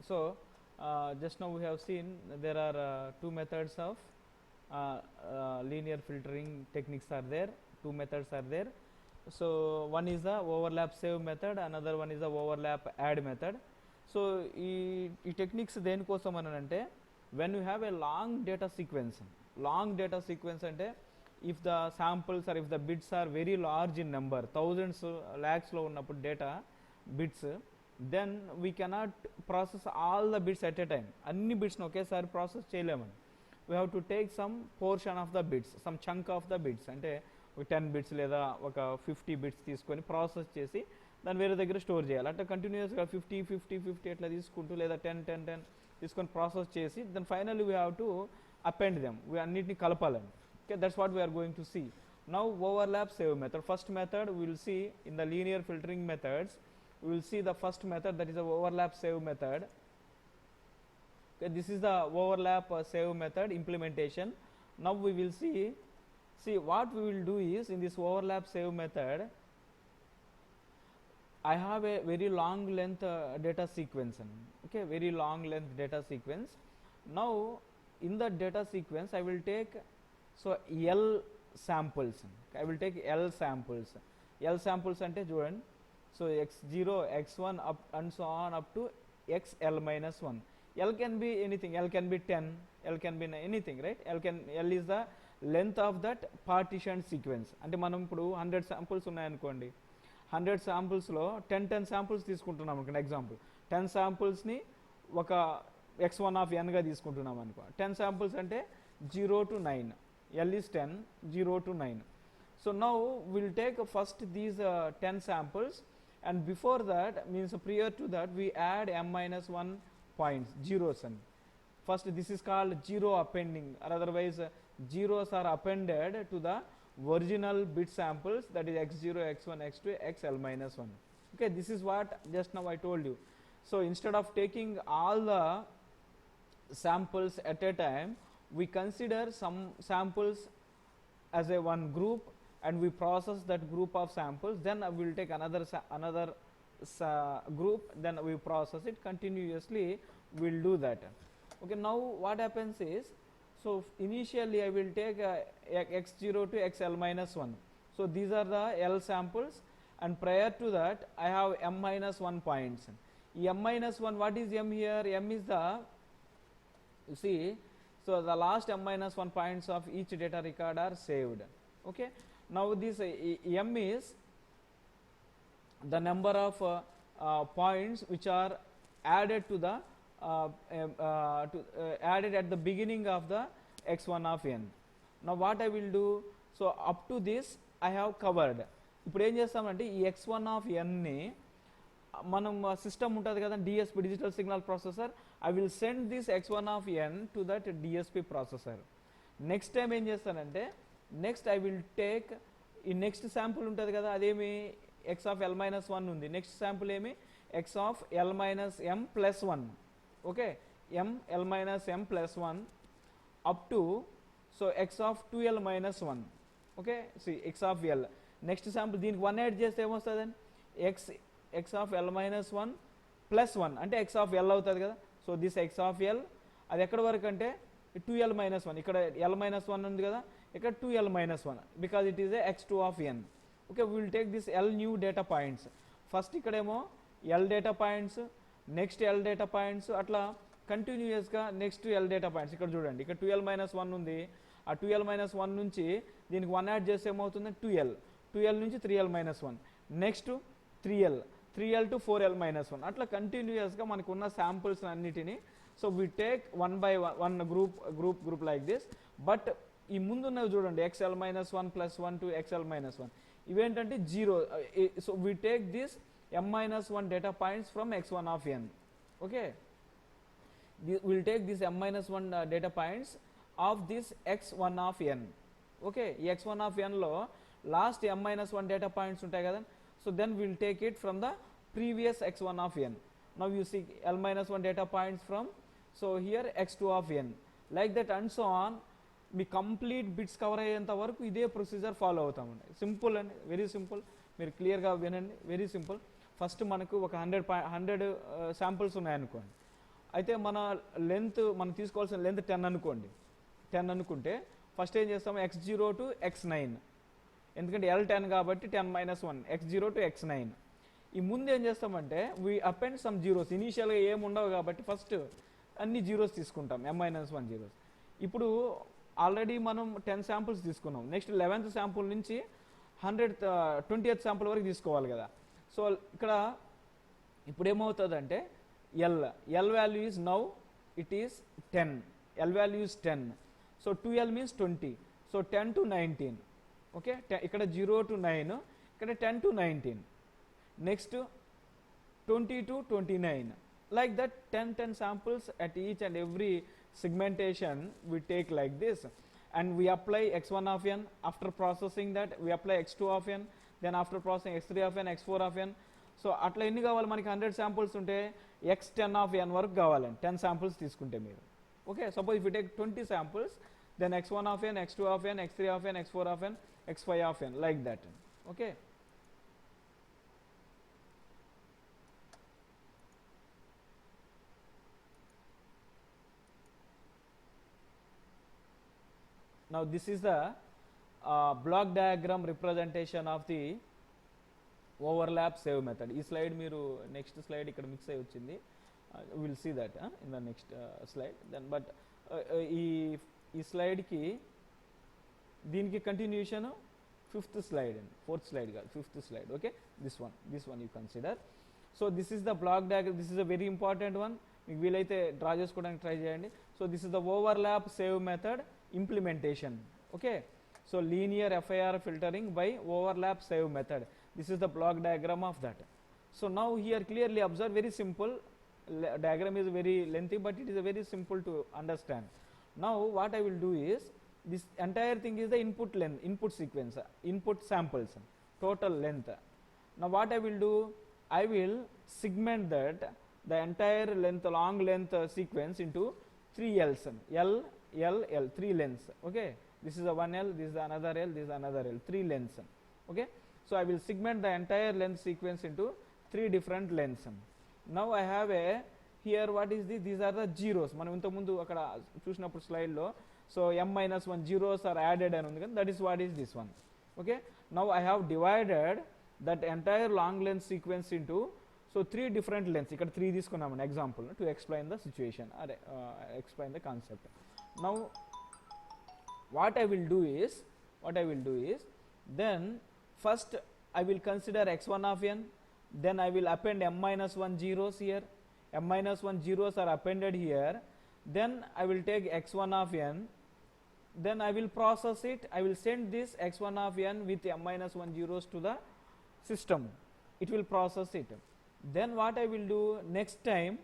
So just now we have seen there are two methods of linear filtering techniques are there. Two methods are there. So one is the overlap save method, another one is the overlap add method. So ఈ techniques దేనికోసం అని అంటే when you have a long data sequence అంటే if the samples are if the bits are very large in number thousands ల్యాక్స్లో ఉన్నప్పుడు data bits, then we cannot process all the bits at a time. అన్ని బిట్స్ని ఒకేసారి process చేయలేమని. We have to take some portion of the bits, some chunk of the bits, అంటే ఒక 10 bits లేదా ఒక 50 బిట్స్ తీసుకొని ప్రాసెస్ చేసి దాన్ని వేరే దగ్గర స్టోర్ చేయాలి. అంటే కంటిన్యూస్గా 50 అట్లా తీసుకుంటూ లేదా 10 తీసుకొని ప్రాసెస్ చేసి then finally we have to append them, అన్నిటిని కలపాలని. Okay, that's what we are going to see. Now overlap save method. First method we will see in the linear filtering methods. We will see the first method, that is the overlap save method. Okay, this is the overlap save method implementation. Now we will see what we will do is, in this overlap save method I have a very long length data sequence. Okay, very long length data sequence. Now in that data sequence I will take L samples. I will take L samples. L samples ante చూడండి, so x0 x1 up and so on up to xl minus 1. L can be anything, L can be 10, L can be anything, right? L is the length of that partitioned sequence. అంటే మనం ఇప్పుడు 100 samples ఉన్నాయనుకోండి, 100 samples-లో 10 samples తీసుకుంటున్నాం అనుకోండి. Example 10 samples-ని ఒక x1 of n గా తీసుకుంటున్నాం అనుకో. 10 samples అంటే 0 to 9, L is 10, 0 to 9. So now we'll take first these 10 samples, and before that, means prior to that, we add m minus 1 points, zeros. And first this is called zero appending, or otherwise zeros are appended to the original bit samples, that is x0 x1 x2 xl minus 1. Okay, this is what just now I told you. So instead of taking all the samples at a time, we consider some samples as a one group and we process that group of samples. Then we will take another group, then we process it continuously. We will do that. Okay, now what happens is, so initially I will take x0 to xl minus 1. So these are the L samples, and prior to that I have m minus 1 points. M minus 1, what is m here? M is the, you see, so the last m minus 1 points of each data record are saved. Okay, now this m is the number of points which are added to the added at the beginning of the x1 of n. Now what I will do, so up to this I have covered. ఇప్పుడు ఏం చేస్తామంటే ఈ x1 of n ని మనం system ఉంటుంది కదా, DSP digital signal processor, I will send this x1 of n to that DSP processor. Next time ఏం చేస్తానంటే, నెక్స్ట్ ఐ విల్ టేక్ ఈ నెక్స్ట్ శాంపుల్ ఉంటుంది కదా, అదేమి x of l minus 1 ఉంది. నెక్స్ట్ శాంపుల్ ఏమి x of l minus m plus 1. Okay, m l minus m plus 1 up to so x of 2l minus 1. Okay, see x of l. Next sample దీనికి 1 add చేస్తే ఏమొస్తుంది, x of l minus 1 plus 1 అంటే x of l అవుతుంది కదా. So this x of l అది ఎక్కడ వరకు అంటే 2l minus 1. ఇక్కడ l minus 1 ఉంది కదా, ఇక్కడ 2l minus 1 because it is a x2 of n. Okay, we will take this l new data points. First ఇక్కడేమో l data points, next l data points, అట్లా కంటిన్యూయస్గా నెక్స్ట్ l డేటా పాయింట్స్. ఇక్కడ చూడండి, ఇక్కడ 2l minus 1 ఉంది. ఆ 2l minus 1 నుంచి దీనికి 1 యాడ్ చేస్తే ఏమవుతుంది, 2l నుంచి 3l minus 1, next 3l to 4l minus 1, అట్లా కంటిన్యూయస్గా మనకు ఉన్న శాంపుల్స్ అన్నిటినీ. So we take one by one group like this. But ఈ ముందున్నవి చూడండి, xl minus 1 plus 1 to xl minus 1, ఇవేంటంటే 0. So we take this m minus 1 data points from x1 of n. Okay, we'll take this m minus 1 data points of this x1 of n. Okay, x1 of n లో last m minus 1 data points ఉంటాయి కదా. So then we'll take it from the previous x1 of n. Now you see l minus 1 data points from, so here x2 of n, like that and so on. Me complete bits cover అయ్యేంత వరకు ఇదే procedure follow అవుతామండి. Simple అండి, very simple. మీరు క్లియర్గా వినండి, very simple. First మనకు ఒక 100 samples ఉన్నాయనుకోండి. అయితే మన లెంత్ మనం తీసుకోవాల్సిన లెంత్ 10 అనుకోండి. 10 అనుకుంటే ఫస్ట్ ఏం చేస్తాము, x0 to x9, ఎందుకంటే L10 కాబట్టి 10 - 1 x0 to x9. ఈ ముందు ఏం చేస్తామంటే వీ అపెండ్ సమ్ జీరోస్. ఇనీషియల్గా ఏమి ఉండవు కాబట్టి ఫస్ట్ అన్ని జీరోస్ తీసుకుంటాం, m-1 జీరోస్. ఇప్పుడు ఆల్రెడీ మనం 10 శాంపుల్స్ తీసుకున్నాం. నెక్స్ట్ 11th శాంపుల్ నుంచి 20th శాంపుల్ వరకు తీసుకోవాలి కదా. సో ఇక్కడ ఇప్పుడు ఏమవుతుందంటే L value is now it is 10, L value is 10. So 2L means 20. So 10 to 19. Okay, ఇక్కడ 0 to 9, ఇక్కడ 10 to 19. Next 20 to 29. Like that 10 samples at each and every segmentation we take like this, and we apply x1 of n. After processing that we apply x2 of n, then after processing x3 of n, x4 of n. So అట్లా ఎన్ని కావాలి మనకి 100 samples ఉంటే x10 of n వరకు కావాలండి 10 samples తీసుకుంటే మీరు. Okay, suppose if you take 20 samples, then x1 of n, x2 of n, x3 of n, x4 of n, x5 of n, like that. Okay. Now this is the block diagram representation of the overlap save method. ఈ slide మీరు next slide ఇక్కడ mix అయి వచ్చింది, will see that in the next slide. Then but ఈ స్లైడ్కి దీనికి continuation 5th slide అండి, 4th slide కాదు, 5th slide. Okay, this one you consider. So this is the block diagram. This is a very important one. మీకు వీలైతే draw చేసుకోవడానికి try చేయండి. So this is the overlap save method implementation. Okay, so linear FIR filtering by overlap save method. This is the block diagram of that. So now here clearly observe, very simple. Diagram is very lengthy, but it is very simple to understand. Now what I will do is, this entire thing is the input length, input sequence, input samples, total length. Now what I will do, I will segment that, the entire length, long length sequence into 3 L's, L, 3 lengths. Okay, this is a 1L, this is another L, this is another L, 3 lengths. Okay, so I will segment the entire length sequence into 3 different lengths. Now I have a here, what is this? These are the zeros. మనం ఇంత ముందు అక్కడ చూసినప్పుడు స్లైడ్లో, so m-1 zeros are added అని ఉంది కదా, that is what is this one. Okay, now I have divided that entire long length sequence into, so 3 different lengths. ఇక్కడ 3 తీసుకున్నామని example to explain the situation, అదే explain the concept. Now what I will do is, then first I will consider x1 of n, then I will append m-1 zeros here, m-1 zeros are appended here, then I will take x1 of n, then I will process it, I will send this x1 of n with m-1 zeros to the system, it will process it. Then what I will do next time,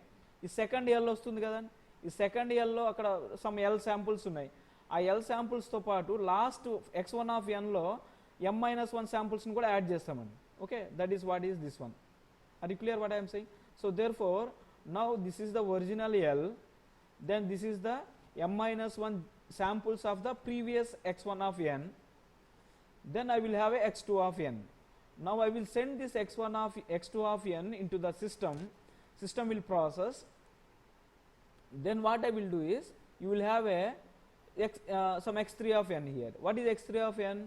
ఈ second L వస్తుంది కదండి, ఈ second Lలో అక్కడ some L samples ఉన్నాయి. ఆ L శాంపుల్స్తో పాటు last x1 of nలో m-1 శాంపుల్స్ని కూడా add చేస్తామండి. Okay, that is what is this one. Are you clear what I'm saying? So therefore now this is the original L, then this is the m-1 samples of the previous x1 of n, then I will have a x2 of n. Now I will send this x2 of n into the system will process. Then what I will do is, you will have a some x3 of n here. What is x3 of n?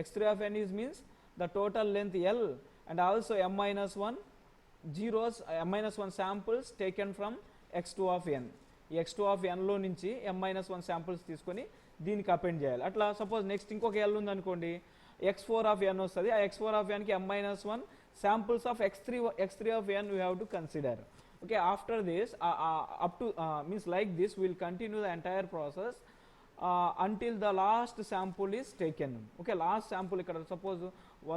x3 of n is means the total length L and also m-1 zeros, m-1 samples taken from x2 of n. ఈ x2 of nలో నుంచి m-1 samples తీసుకొని దీనికి append చేయాలి. అట్లా suppose next ఇంకొక L ఉందనుకోండి, x4 of n వస్తుంది. ఆ x4 of nకి m-1 samples of x3 of n we have to consider. Okay, after this up to means like this we will continue the entire process until the last sample is taken. Okay, last sample ఇక్కడ suppose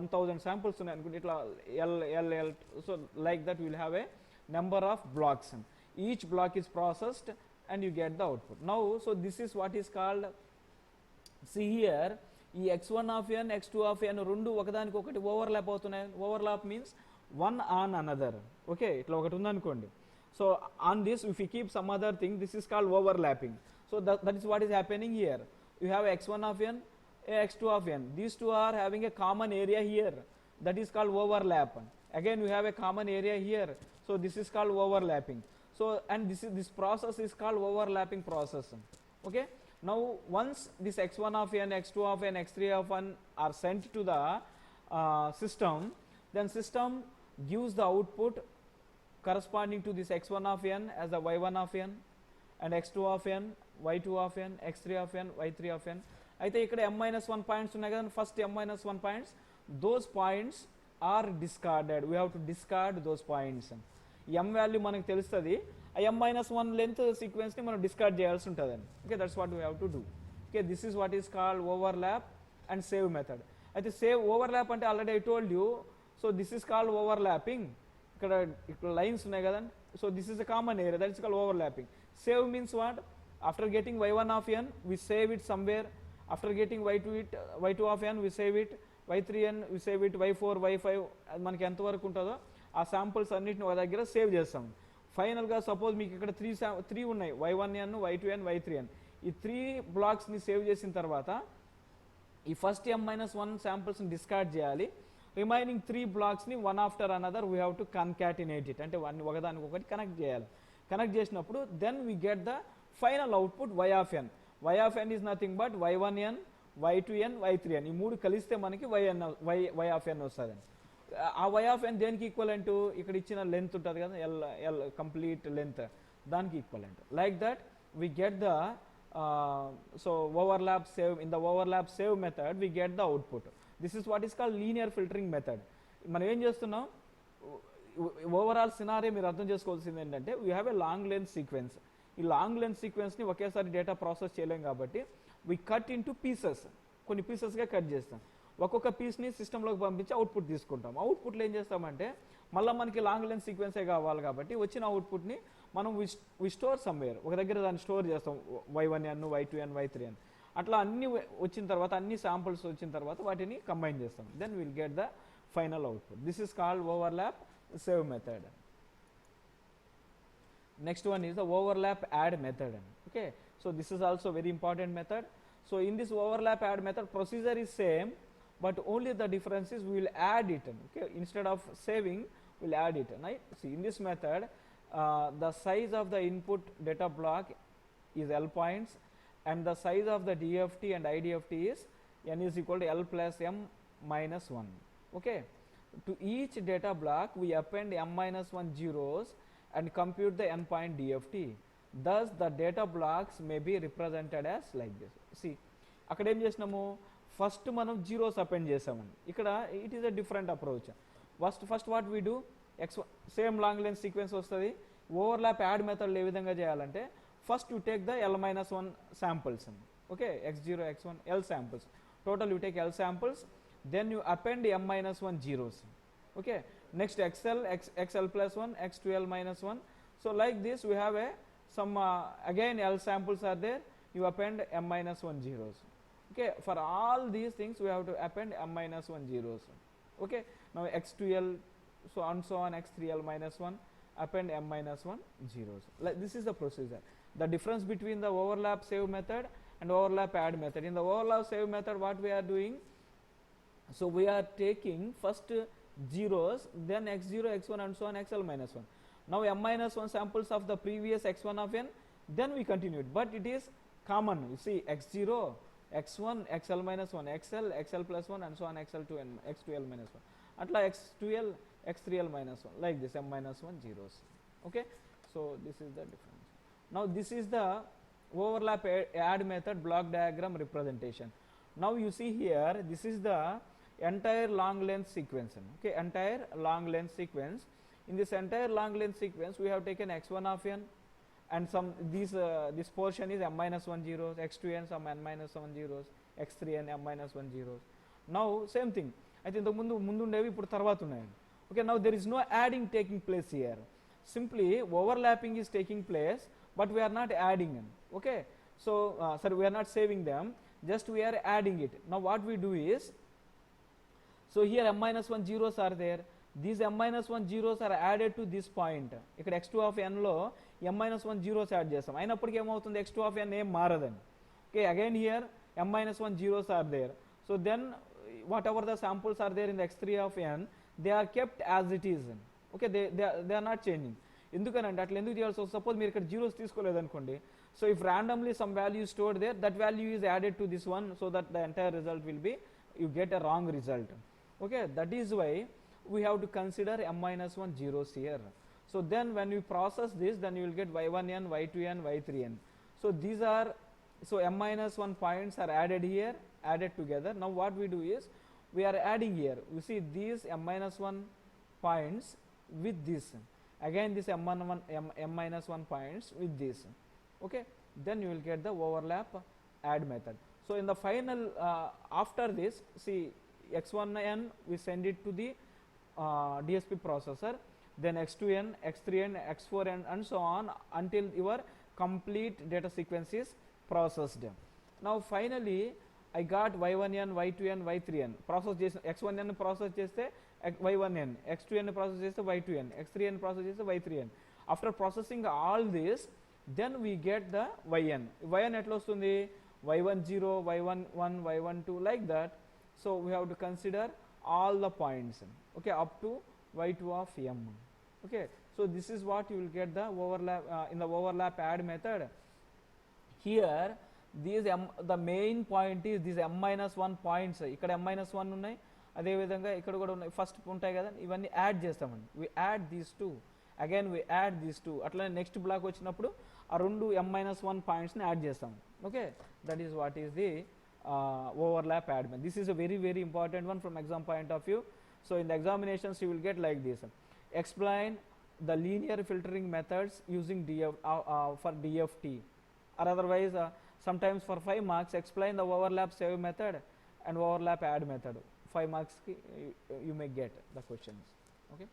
1000 samples ఉన్నాయి అనుకోండి, ఇట్లా L, so like that we will have a number of blocks. Each block is processed and you get the output. Now so this is what is called, see here, ఈ x1 of n, x2 of n రెండు ఒకదానికి ఒకటి overlap అవుతున్నాయి. Overlap means one on another. Okay, ఇట్లా ఒకటి ఉందనుకోండి, so on this if you keep some other thing, this is called overlapping. So that is what is happening here. You have x1 of n, x2 of n, these two are having a common area here, that is called overlap. Again you have a common area here, so this is called overlapping. So and this process is called overlapping process. Okay, now once this x1 of n, x2 of n, x3 of n are sent to the system, then system gives the output corresponding to this x1 of n as the y1 of n, and x2 of n, y2 of n, x3 of n, y3 of n. అయితే ఇక్కడ m-1 points ఉన్నాయి కదా, first m-1 points, those points are discarded. We have to discard those points. m value మనకు తెలుస్తుంది, ఆ m-1 length సీక్వెన్స్ని మనం discard చేయాల్సి ఉంటుందండి. Okay, that's what we have to do. Okay, this is what is called overlap and save method. అయితే save overlap అంటే already I told you, so this is called overlapping. ఇక్కడ lines ఉన్నాయి కదండి, so this is a common area, that is called overlapping. Save means what? After getting y1 of n we save it somewhere, after getting y2 of n we save it, y3n we save it, y4 y5 అది మనకి ఎంతవరకు ఉంటుందో ఆ samples అన్నిటిని ఒక దగ్గర save చేస్తాం. ఫైనల్గా సపోజ్ మీకు ఇక్కడ త్రీ ఉన్నాయి, y1n, y2n, y3n. ఈ 3 బ్లాక్స్ని సేవ్ చేసిన తర్వాత ఈ ఫస్ట్ m-1 శాంపుల్స్ని డిస్కార్డ్ చేయాలి. రిమైనింగ్ 3 బ్లాక్స్ని one after another we have to concatenate it, అంటే ఒకదానికి ఒకటి కనెక్ట్ చేయాలి. కనెక్ట్ చేసినప్పుడు then we get the final output y of n. y of n is nothing but y1n, y2n, y3n. ఈ మూడు కలిస్తే మనకి y of n వస్తుంది. ఆ y of n దేనికి ఈక్వలెంట్? ఇక్కడ ఇచ్చిన లెంత్ ఉంటుంది కదా, ఎల్ కంప్లీట్ లెంత్, దానికి equivalent. Like that we get the so overlap save. In the overlap save method we get the output. This is what is called linear filtering method. మనం ఏం చేస్తున్నాం, overall scenario మీరు అర్థం చేసుకోవాల్సింది ఏంటంటే, we have a long length sequence. ఈ long length సీక్వెన్స్ని ఒకేసారి data process చేయలేం కాబట్టి వీ కట్ ఇంటూ పీసెస్, కొన్ని పీసెస్గా కట్ చేస్తాం. ఒక్కొక్క పీస్ని సిస్టంలోకి పంపించి అవుట్పుట్ తీసుకుంటాం. అవుట్పుట్లో ఏం చేస్తామంటే మళ్ళీ మనకి లాంగ్ లెంత్ సీక్వెన్సే కావాలి కాబట్టి వచ్చిన అవుట్పుట్ని మనం వి స్టోర్ సమ్వేర్, ఒక దగ్గర దాన్ని స్టోర్ చేస్తాం, y1n, y2n, y3n. అట్లా అన్ని వచ్చిన తర్వాత, అన్ని శాంపుల్స్ వచ్చిన తర్వాత వాటిని కంబైన్ చేస్తాం. Then will get the final output. This is called overlap save method. Next one is the overlap add method. Okay, so this is also very important method. So in this overlap add method, procedure is same, but only the difference is we will add it. Okay, instead of saving we'll add it, right? See, in this method the size of the input data block is L points, and the size of the DFT and IDFT is n is equal to L plus m minus 1. Okay, to each data block we append m-1 zeros and compute the n point DFT. Thus the data blocks may be represented as like this. See, అక్కడ ఏం చేసినాము, first మనం zeros append చేసామండి. ఇక్కడ it is a different approach. First what we do, same long length sequence వస్తుంది. Overlap add మెథడ్లో ఏ విధంగా చేయాలంటే, first you take the L-1 samples. Okay, x0, x1, L samples. Total you take L samples, then you append m-1 zeros. Okay, next xl plus 1, x2l minus 1. So like this we have some again L samples are there, you append m-1 zeros. Okay, for all these things we have to append m-1 zeros. Okay, now x2l so on, x3l minus 1, append m-1 zeros. Like this is the procedure. The difference between the overlap save method and overlap add method. In the overlap save method what we are doing, so we are taking first zeros, then x0, x1 and so on, xl minus 1. Now m-1 samples of the previous x1 of n, then we continue it, but it is common. You see, x0, x1, xl minus 1, xl plus 1 and so on, xl2n, x2l minus 1. Atla x2l, x3l minus 1, like this, m-1 zeros. Okay, so this is the difference. Now this is the overlap add method block diagram representation. Now you see here, this is the entire long length sequence. Okay, entire long length sequence. In this entire long length sequence we have taken x1 of n and some this portion is m-1 zeros, x2n some n-1 zeros, x3n m-1 zeros. Now same thing, I think the mundu ippudu tarvata unnayi. Okay, now there is no adding taking place here, simply overlapping is taking place, but we are not adding them. Okay, so sorry, we are not saving them, just we are adding it. Now what we do is, so here m-1 zeros are there, these m-1 zeros are added to this point. ఇక్కడ x2 of n లో m-1 zeros add చేస్తాం, అయినప్పటికీ ఏమవుతుంది, x2 of n ఏం మారదని. Okay, again here m-1 zeros are there, so then whatever the samples are there in the x3 of n, they are kept as it is. Okay, they are not changing. ఎందుకనంటే అట్లా ఎందుకు చేయాల్సి వస్తుంది? Suppose మీరు ఇక్కడ zeros తీసుకోలేదనుకోండి, so if randomly some value is stored there, that value is added to this one, so that the entire result will be, you get a wrong result. Okay, that is why we have to consider m minus 1 zeros here. So then when we process this, then you will get y1n, y2n, y3n. So these are, so m minus 1 points are added here, added together. Now what we do is, we are adding here, you see these m minus 1 points with this, again this m minus 1 points with this. Okay, then you will get the overlap add method. So in the final, after this, see x1n we send it to the DSP processor, then x2n, x3n, x4n and so on until your complete data sequence is processed. Now finally I got y1n, y2n, y3n process chesi, x1n process cheste y1n, x2n process cheste y2n, x3n process cheste y3n. After processing all this, then we get the yn. Yn etla ostundi? y10, y11, y12 like that. So we have to consider all the points, okay, up to y2 of m. Okay, so this is what you will get the overlap in the overlap add method. Here these the main point is these m minus 1 points. ఇక్కడ m minus 1 ఉన్నాయి, అదే విధంగా ఇక్కడ కూడా ఉన్నాయి, first ఉంటాయి కదా, ఇవన్నీ యాడ్ చేస్తామండి. we add these two, again we add these two, అట్లనే నెక్స్ట్ బ్లాక్ వచ్చినప్పుడు ఆ రెండు m minus 1 పాయింట్స్ని యాడ్ చేస్తాం. Okay, that is what is the overlap add method. This is a very very important one from exam point of view. So in the examinations you will get like this: explain the linear filtering methods using for DFT, or otherwise sometimes for 5 marks explain the overlap save method and overlap add method. 5 marks you may get the questions. Okay,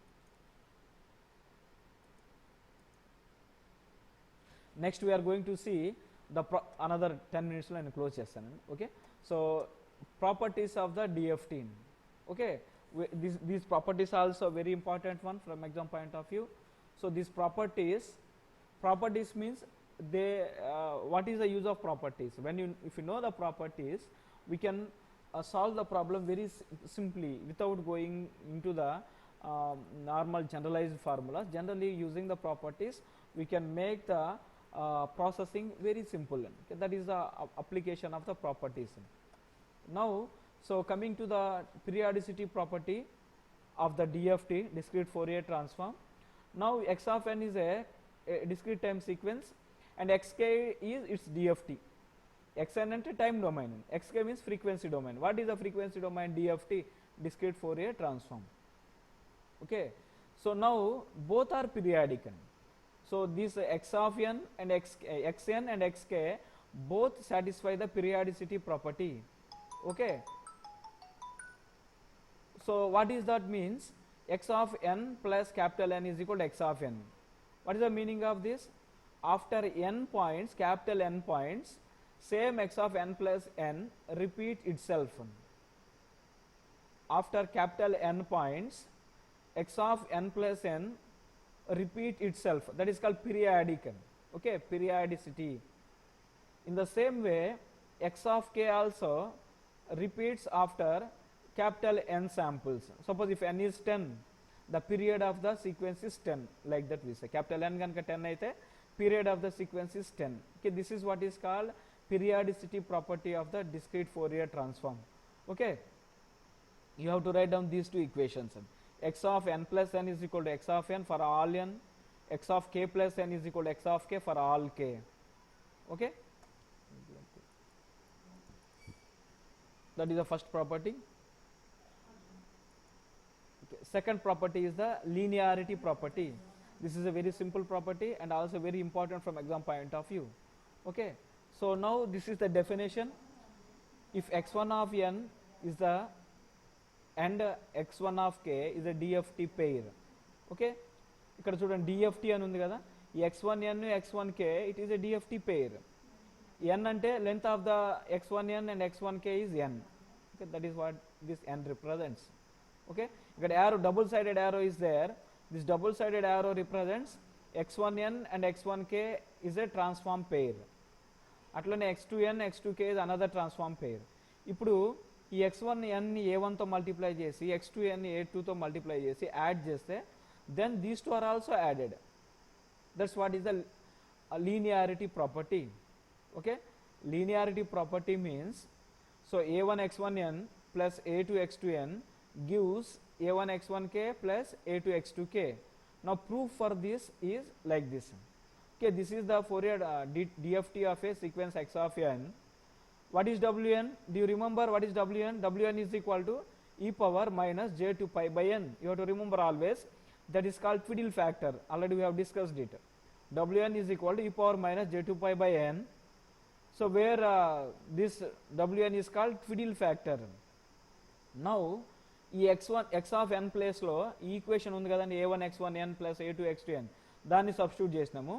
next we are going to see the another 10 minutes lo close chestanu. Okay, so properties of the DFT. Okay, these properties are also very important one from exam point of view. So these properties means they what is the use of properties? When you, if you know the properties, we can solve the problem very simply without going into the normal generalized formulas. Generally using the properties we can make the processing very simple. Okay, that is the application of the properties. Now, so coming to the periodicity property of the DFT, discrete Fourier transform. Now x of n is a discrete time sequence and xk is its DFT. xn ante time domain, xk means frequency domain. What is the frequency domain? DFT, discrete Fourier transform. Okay, so now both are periodic. So this x of n and xn and xk both satisfy the periodicity property. Okay, so what is that means? X of n plus capital N is equal to x of n. What is the meaning of this? After n points, capital N points, same x of n plus n repeat itself. After capital N points, x of n plus n repeat itself. That is called periodic. Okay, periodicity. In the same way, x of k also repeats after capital N samples. Suppose if n is 10, the period of the sequence is 10, like that we say. Capital N ganaka 10 aithe, period of the sequence is 10. Okay, this is what is called periodicity property of the discrete Fourier transform. Okay, you have to write down these two equations. X of n plus n is equal to x of n for all n, x of k plus n is equal to x of k for all k. Okay, that is the first property. Okay. Second property is the linearity property. This is a very simple property and also very important from exam point of view. Okay, so now this is the definition. If x1 of n is the and x1 of k is a DFT pair. Okay, ikkada chudandi DFT అని ఉంది కదా, ఈ x1n x1k it is a DFT pair. n ante length of the x1n and x1k is n. Okay, that is what this n represents. Okay, ikkada arrow, double sided arrow is there. This double sided arrow represents x1n and x1k is a transform pair. అట్లనే x2n x2k is another transform pair. ఇప్పుడు ఈ x1n ని a1 తో multiply చేసి x2n ని a2 తో multiply చేసి add చేస్తే then these two are also added. That's what is the linearity property. Okay, linearity property means, so a1 x1n plus a2 x2n gives a1 x1k plus a2 x2k. Now proof for this is like this. Okay, this is the Fourier DFT of a sequence x of n. What is Wn? Do you remember what is Wn? Wn is equal to e power minus j2 pi by n. You have to remember always. That is called fiddle factor. Already we have discussed it. Wn is equal to e power minus j2 pi by n. So where this Wn is called fiddle factor. Now ఈ x of n place లో ఈ equation ఉంది కదండి, a1 x1n plus a2 x2n, దాన్ని substitute చేసినాము.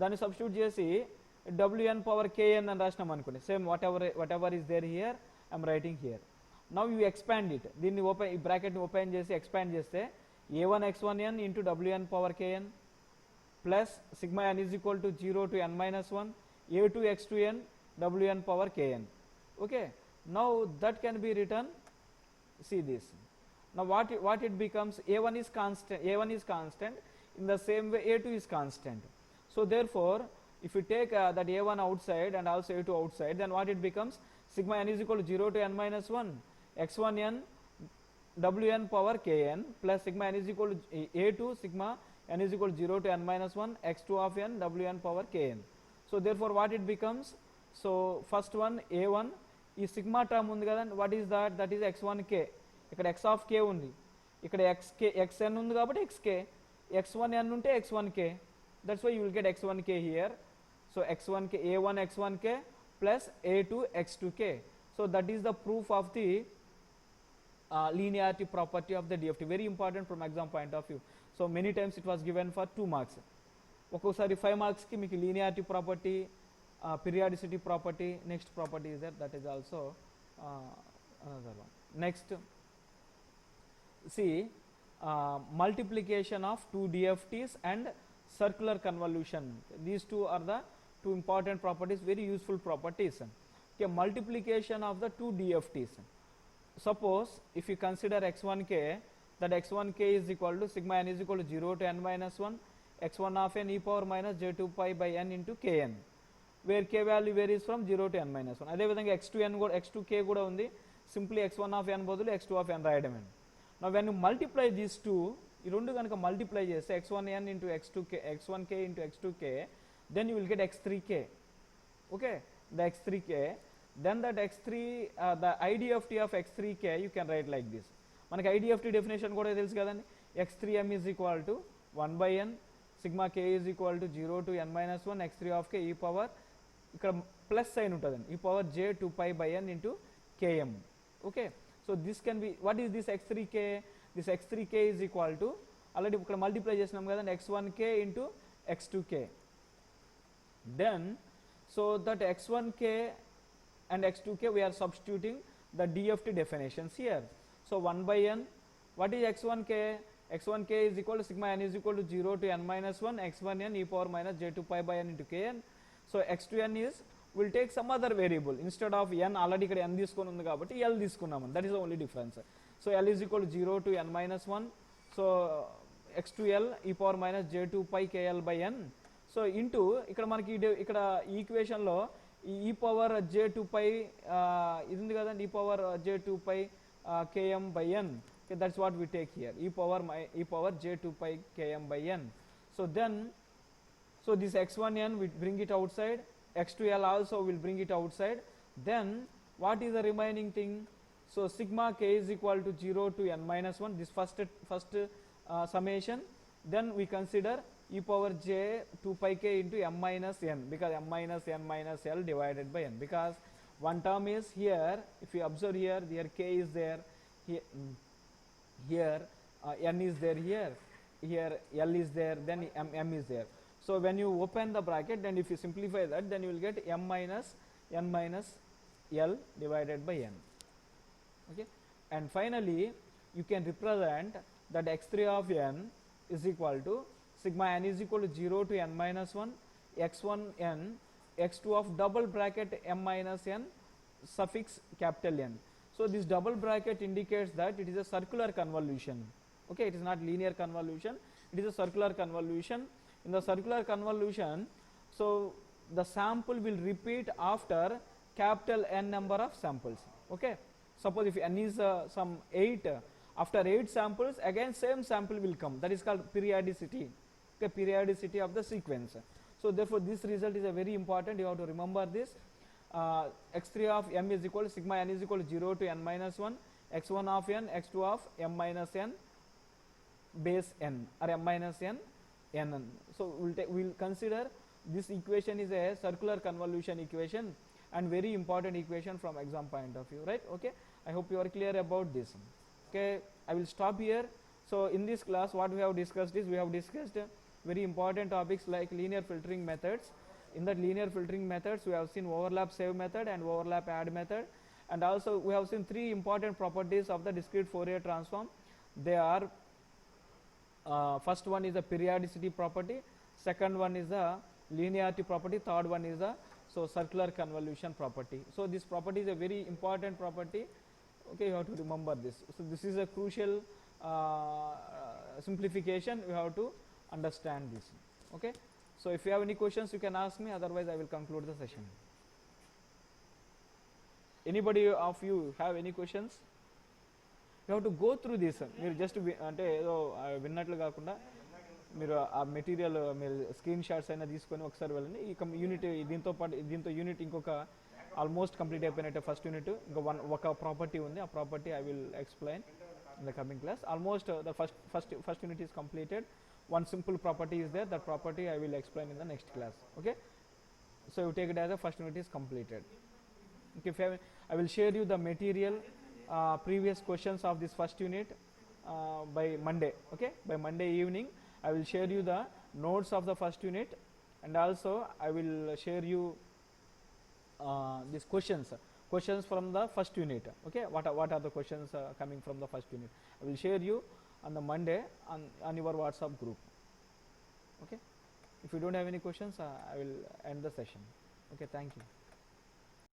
దాన్ని substitute చేసి wn power kn అని రాసినాం అనుకోండి. Same whatever is there here I'm writing here. Now you expand it. దీన్ని ఓపెన్, ఈ బ్రాకెట్ని ఓపెన్ చేసి ఎక్స్పాండ్ చేస్తే a1 x1n into wn power kn plus sigma n is equal to 0 to n minus 1 a2 x2n wn power kn. Okay, now that can be written, see this. Now what it becomes, a1 is constant, in the same way a2 is constant. So therefore if you take that a1 outside and also a2 outside, then what it becomes, sigma n is equal to 0 to n minus 1 x1n wn power kn plus sigma n is equal to a2 sigma n is equal to 0 to n minus 1 x2 of n wn power kn. So therefore what it becomes, so first one a1, ఈ sigma term ఉంది కదండి, what is that? That is x1k. ఇక్కడ x of k ఉంది, ఇక్కడ xn ఉంది కాబట్టి xk, x1n ఉంటే x1k. That's why you will get x1k here. So x1k, a1 x1k plus a2 x2k. So that is the proof of the linearity property of the DFT. Very important from exam point of view. So many times it was given for 2 marks. ఒక్కొక్కసారి 5 మార్క్స్కి మీకు linearity property, periodicity property, next property is there, that is also another one. Next, see multiplication of 2 DFTs and circular convolution. These two are the 2 important properties, very useful properties. Okay, multiplication of the 2 DFTs. Suppose if you consider x1k, that x1k is equal to sigma n is equal to 0 to n minus 1 x1 of n e power minus j2 pi by n into kn, where k value varies from 0 to n minus 1. అదే విధంగా x2n కూడా, x2k కూడా ఉంది. Simply x1 of n బదులు x2 of n రాయడమే. Now when you multiply these two, ఈ రెండు కనుక మల్టిప్లై చేస్తే x1n into x2k, x1k into x2k, then you will get x3k. Okay, the x3k, then that x3, the IDFT of x3k you can write like this. మనకి IDFT definition కూడా తెలుసు కదండి, x3m is equal to 1 by n sigma k is equal to 0 to n minus 1 x3 of k e power, ఇక్కడ plus sign ఉంటుందండి, e power j2 pi by n into km. Okay, so this can be, what is this x3k? This x3k is equal to, already ఇక్కడ multiply చేసినాం కదండి, x1k into x2k. Then so that x1k and x2k we are substituting the DFT definitions here. So 1 by n, what is x1k? x1k is equal to sigma n is equal to 0 to n minus 1 x1n e power minus j2 pi by n into kn. So x2n is, will take some other variable instead of n, already ఇక్కడ n తీసుకొని ఉంది కాబట్టి l తీసుకున్నాము, that is the only difference. So l is equal to 0 to n minus 1, so x2l e power minus j2 pi kl by n. So into ఇక్కడ మనకి ఇక్కడ ఈక్వేషన్లో ఈ e power j2 pi ఇది ఉంది కదండి, e power j2 pi km by n. Okay, that's what we take here, e power j2 pi km by n. So then, so this x1n we bring it outside, x2l also will bring it outside. Then what is the remaining thing? So sigma k is equal to 0 to n minus 1, this first summation. Then we consider e power j 2 pi k into m minus n, because m minus n minus l divided by n, because one term is here, if you observe here k is there, here n is there, here l is there, then m is there. So when you open the bracket, then if you simplify that, then you will get m minus n minus l divided by n. Okay, and finally you can represent that x3 of n is equal to sigma n is equal to 0 to n minus 1 x1n x2 of double bracket m minus n suffix capital N. So this double bracket indicates that it is a circular convolution. Okay, it is not linear convolution, it is a circular convolution In the circular convolution, so the sample will repeat after capital N number of samples. Okay, suppose if N is some 8, after 8 samples again same sample will come, that is called periodicity. Okay, periodicity of the sequence. So therefore this result is a very important, you have to remember this. X3 of m is equal to sigma n is equal to 0 to n minus 1, x1 of n, x2 of m minus n base n, or m minus n n. So we'll consider this equation is a circular convolution equation and very important equation from exam point of view, right? Okay, I hope you are clear about this. Okay, I will stop here. So in this class what we have discussed is, we have discussed very important topics like linear filtering methods. In that linear filtering methods we have seen overlap save method and overlap add method, and also we have seen 3 important properties of the discrete Fourier transform. They are first one is the periodicity property, second one is the linearity property, third one is the circular convolution property. So this property is a very important property. Okay, you have to remember this. So this is a crucial simplification, you have to understand this. Okay, so if you have any questions you can ask me, otherwise I will conclude the session. Anybody of you have any questions? You have to go through this. మీరు just అంటే ఏదో విన్నట్లు కాకుండా మీరు ఆ material మీరు screen shots అయినా తీసుకొని ఒకసారి వెళ్ళండి. ఈ యూనిట్ దీంతో పాటు దీంతో యూనిట్ ఇంకొక ఆల్మోస్ట్ కంప్లీట్ అయిపోయినట్టే. ఫస్ట్ యూనిట్ ఇంకా ఒక ప్రాపర్టీ ఉంది, ఆ property I will explain in the coming class. Almost the first unit is completed. One simple property is there, that property I will explain in the next class. Okay, so you take it as a first unit is completed. Okay, if I will share you the material previous questions of this first unit by Monday. Okay, by Monday evening I will share you the notes of the first unit, and also I will share you these questions from the first unit. Okay, what are the questions coming from the first unit, I will share you on the Monday on your WhatsApp group. Okay, if you don't have any questions I will end the session. Okay, thank you.